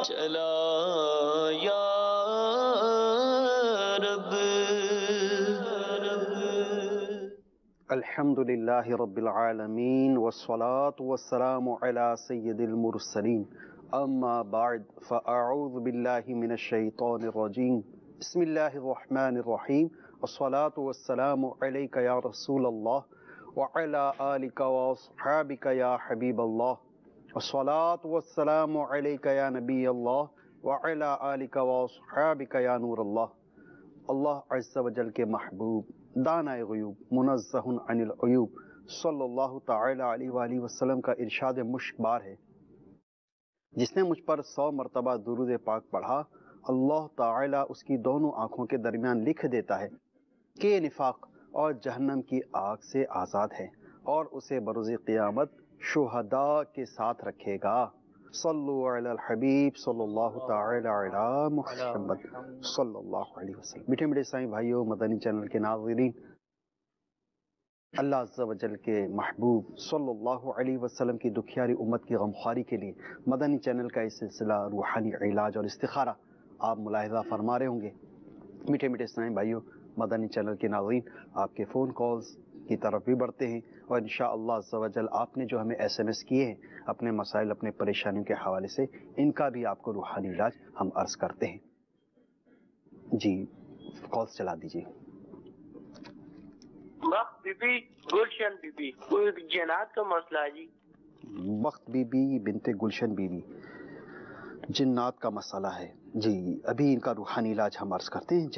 چلا یا رب. الحمد للہ رب العالمین والصلاة والسلام علی سید المرسلین اما بعد فاعوذ باللہ من الشیطان الرجیم بسم اللہ الرحمن الرحیم والصلاة والسلام علیک یا رسول اللہ وعلی آلک واصحابک یا حبیب اللہ والصلاة والسلام علیک یا نبی اللہ وعلی آلک واصحابک یا نور اللہ. اللہ عز و جل کے محبوب دانائے غیوب منزہ عن العیوب صلی اللہ تعالی علیہ وآلہ وسلم کا ارشاد مشک بار ہے، جس نے مجھ پر 100 مرتبہ درود پاک پڑھا، اللہ تعالی اس کی دونوں آنکھوں کے درمیان لکھ دیتا ہے کہ یہ نفاق اور جہنم کی آگ سے آزاد ہے اور اسے بروز قیامت شہداء کے ساتھ رکھے گا. صلو علی الحبیب صلی اللہ تعالی علی محمد صلی اللہ علیہ وسلم. میٹھے میٹھے سائیں بھائیوں، مدنی چینل کے ناظرین، اللہ عز و جل کے محبوب صلی اللہ علیہ وسلم کی دکھیاری امت کی غمخواری کے لیے مدنی چینل کا یہ سلسلہ روحانی علاج اور استخارہ آپ ملاحظہ فرما رہے ہوں گے. میٹھے میٹھے سائیں بھائیوں، مدنی چینل کے ناظرین، آپ کے فون کالز کی طرف بھی بڑھتے ہیں اور انشاءاللہ عز و جل آپ نے جو ہمیں SMS کیے ہیں اپنے مسائل، اپنے پریشانیوں کے حوالے سے، ان کا بھی آپ کو روحانی علاج ہم عرض کرتے ہیں. جی کالز چلا دیجیے. بخت بی بی گلشن بی بی، کوئی جنات کا مسئلہ ہے جی. بخت بی بی بنت گلشن بی بی، جنات کا مسئلہ ہے جی. ابھی ان کا روحانی علاج ہم عرض کرتے ہیں.